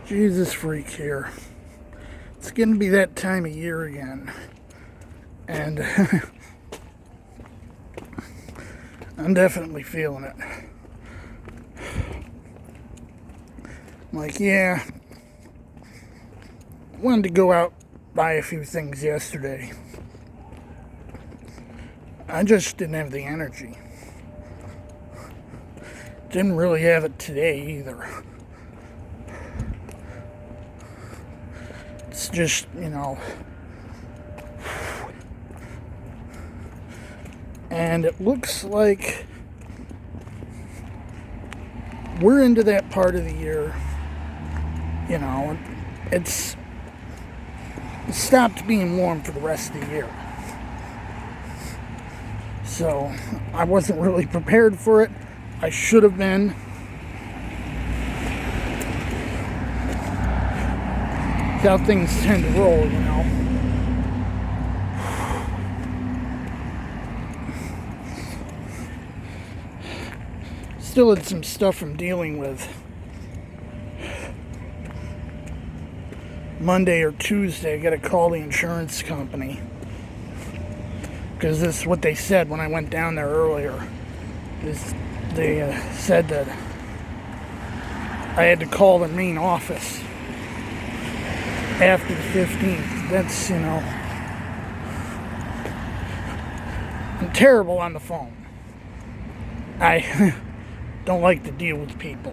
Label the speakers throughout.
Speaker 1: Jesus freak here. It's going to be that time of year again. And I'm definitely feeling it. Like, yeah, I wanted to go out, buy a few things yesterday. I just didn't have the energy. Didn't really have it today either. It's just, and it looks like we're into that part of the year, it's stopped being warm for the rest of the year. So I wasn't really prepared for it. I should have been. How things tend to roll, Still had some stuff I'm dealing with. Monday or Tuesday, I got to call the insurance company. Because this is what they said when I went down there earlier. They said that I had to call the main office after the 15th. That's, I'm terrible on the phone. I don't like to deal with people.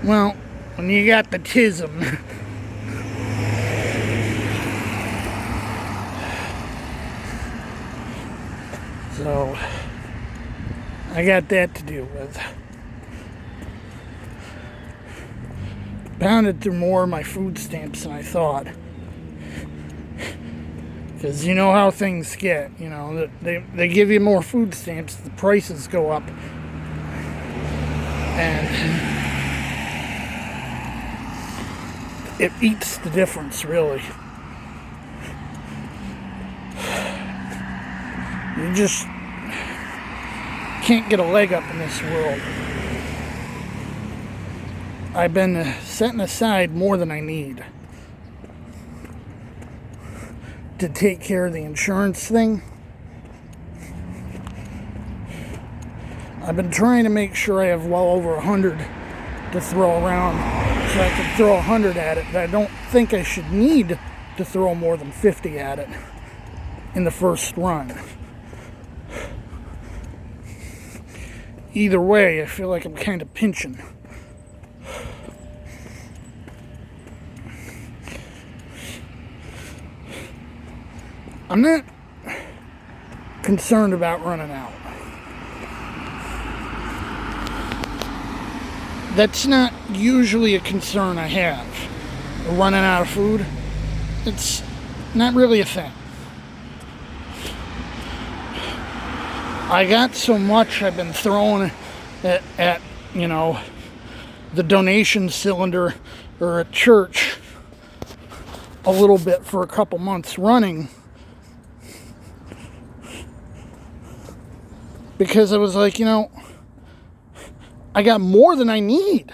Speaker 1: Well, when you got the tism. So, I got that to deal with. Pounded through more of my food stamps than I thought. Because you know how things get. They give you more food stamps, the prices go up. And it eats the difference, really. You just can't get a leg up in this world. I've been setting aside more than I need to take care of the insurance thing. I've been trying to make sure I have well over 100 to throw around so I can throw 100 at it. But I don't think I should need to throw more than 50 at it in the first run. Either way, I feel like I'm kind of pinching. I'm not concerned about running out. That's not usually a concern I have. Running out of food, it's not really a thing. I got so much I've been throwing at the donation cylinder or at church a little bit for a couple months running. Because I was like, I got more than I need.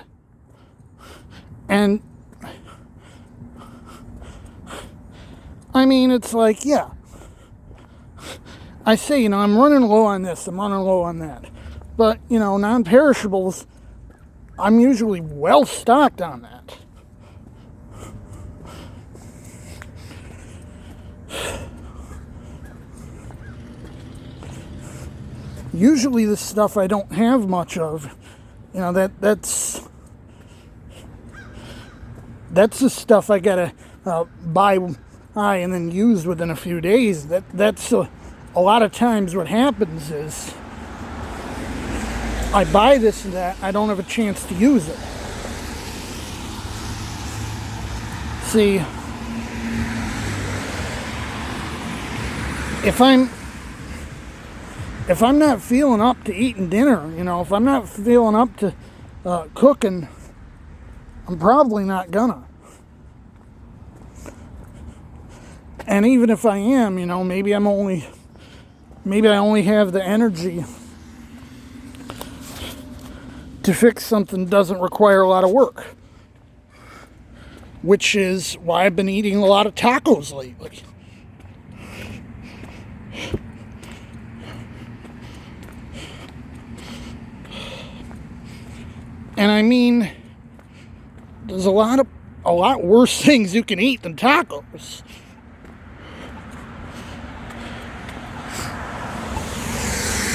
Speaker 1: And I mean, it's like, yeah. I say, I'm running low on this, I'm running low on that. But, non-perishables, I'm usually well stocked on that. Usually the stuff I don't have much of, that's the stuff I gotta buy and then use within a few days. That's a lot of times what happens is I buy this and that, I don't have a chance to use it. See, if I'm not feeling up to eating dinner, if I'm not feeling up to cooking, I'm probably not gonna. And even if I am, maybe I only have the energy to fix something that doesn't require a lot of work. which is why I've been eating a lot of tacos lately. And I mean, there's a lot worse things you can eat than tacos.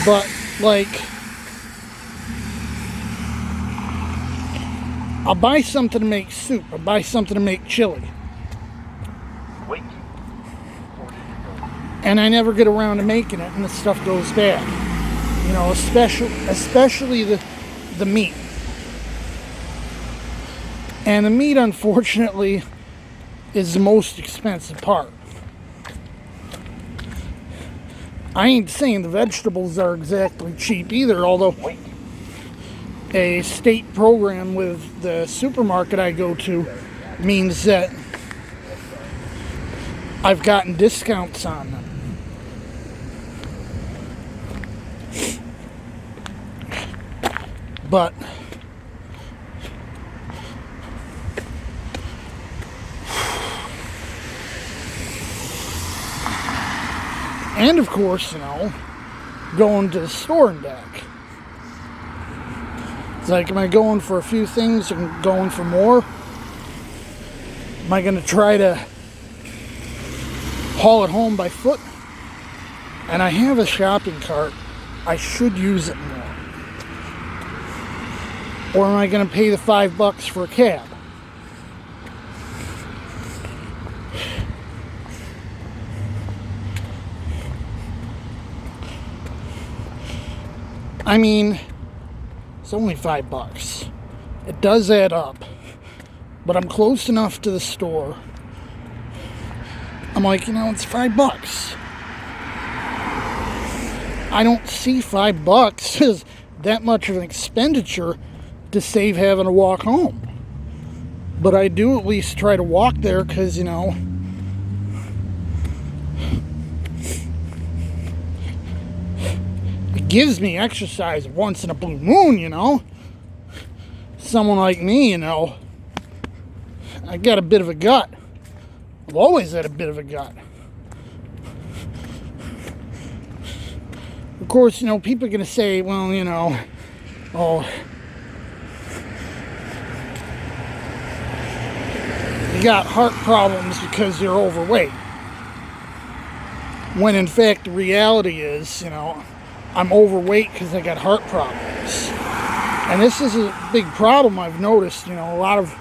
Speaker 1: But, like, I'll buy something to make soup. I'll buy something to make chili.
Speaker 2: Wait.
Speaker 1: And I never get around to making it, and the stuff goes bad. You know, especially the meat. And the meat, unfortunately, is the most expensive part. I ain't saying the vegetables are exactly cheap either, although a state program with the supermarket I go to means that I've gotten discounts on them. But and of course, you know, going to the store and back. It's like, am I going for a few things and going for more? Am I going to try to haul it home by foot? And I have a shopping cart. I should use it more. Or am I going to pay the $5 for a cab? I mean, it's only $5. It does add up. But I'm close enough to the store. I'm like, you know, it's $5. I don't see $5 as that much of an expenditure to save having to walk home. But I do at least try to walk there because, you know, it gives me exercise once in a blue moon, you know. Someone like me, you know, I got a bit of a gut. I've always had a bit of a gut. Of course, you know, people are going to say, well, you know, oh, you got heart problems because you're overweight. When in fact, the reality is, you know, I'm overweight because I got heart problems. And this is a big problem I've noticed. You know, a lot of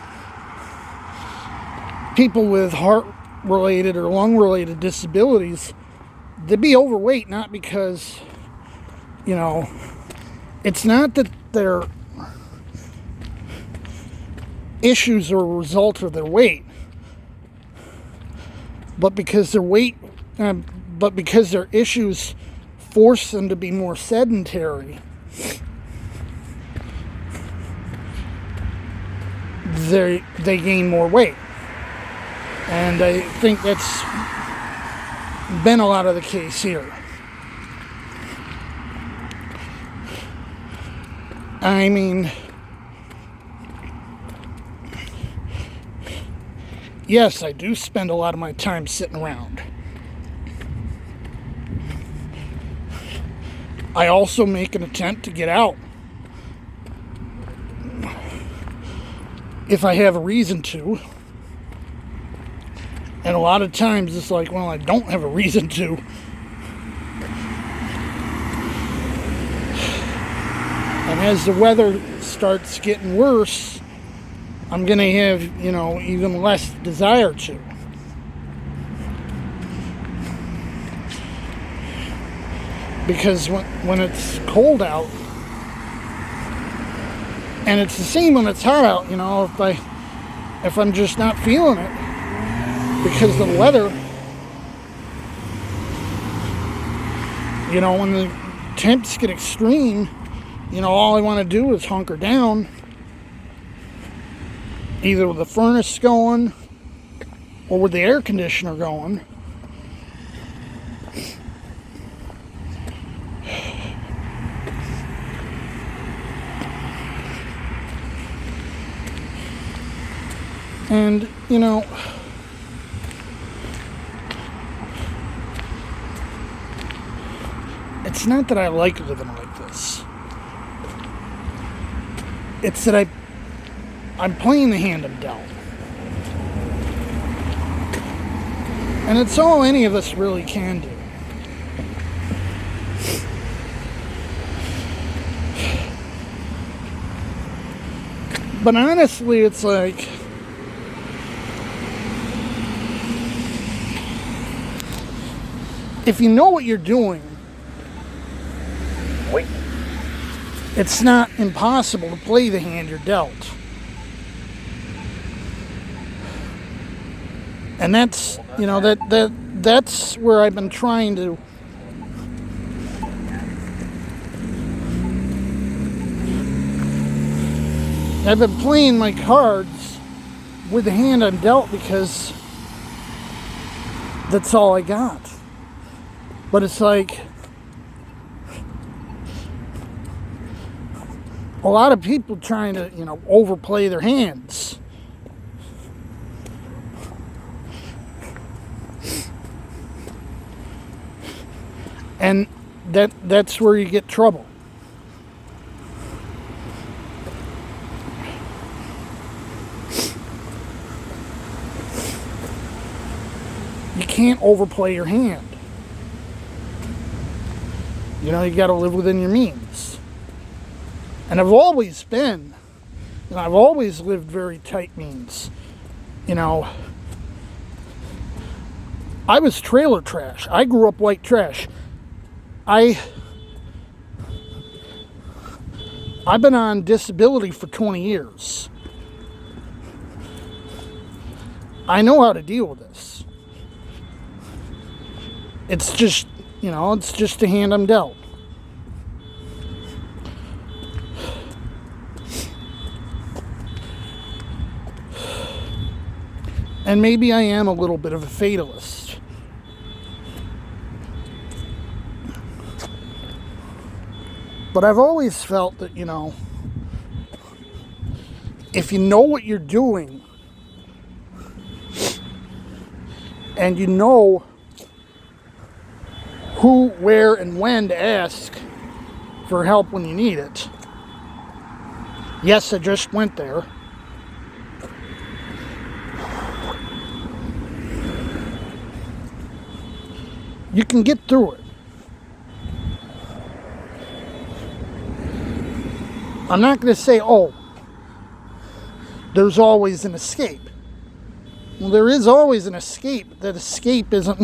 Speaker 1: people with heart-related or lung-related disabilities, they be overweight not because, you know, it's not that their issues are a result of their weight, but because their issues force them to be more sedentary. They gain more weight. And I think that's been a lot of the case here. I mean, yes, I do spend a lot of my time sitting around. I also make an attempt to get out if I have a reason to. And a lot of times it's like, well, I don't have a reason to. And as the weather starts getting worse, I'm going to have, you know, even less desire to. Because when it's cold out, and it's the same when it's hot out, you know, if I'm just not feeling it, because the weather, you know, when the temps get extreme, you know, all I want to do is hunker down, either with the furnace going or with the air conditioner going. And, you know, it's not that I like living like this. It's that I'm playing the hand I'm dealt. And it's all any of us really can do. But honestly, it's like, if you know what you're doing,
Speaker 2: Wait.
Speaker 1: it's not impossible to play the hand you're dealt. And that's, you know, that's where I've been trying to I've been playing my cards with the hand I'm dealt because that's all I got. But it's like, a lot of people trying to, you know, overplay their hands. And that's where you get trouble. You can't overplay your hand. You know, you got to live within your means. And I've always been, and I've always lived very tight means. You know, I was trailer trash. I grew up white trash. I've been on disability for 20 years. I know how to deal with this. It's just, you know, it's just the hand I'm dealt. And maybe I am a little bit of a fatalist. But I've always felt that, you know, if you know what you're doing and you know who, where, and when to ask for help when you need it. Yes, I just went there. You can get through it. I'm not going to say, oh, there's always an escape. Well, there is always an escape. That escape isn't,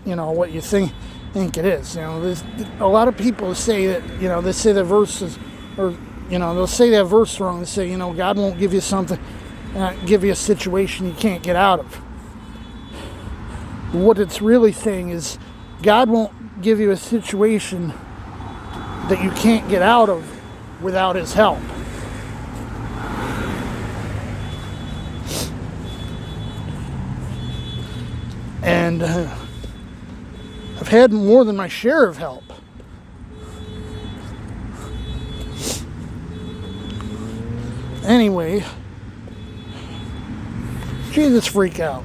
Speaker 1: you know, what you think it is. You know, there's a lot of people say that, you know, they say the verse is, or, you know, they'll say that verse wrong. They say, you know, God won't give you something, give you a situation you can't get out of. What it's really saying is, God won't give you a situation that you can't get out of without His help. And I've had more than my share of help. Anyway, Jesus freak out.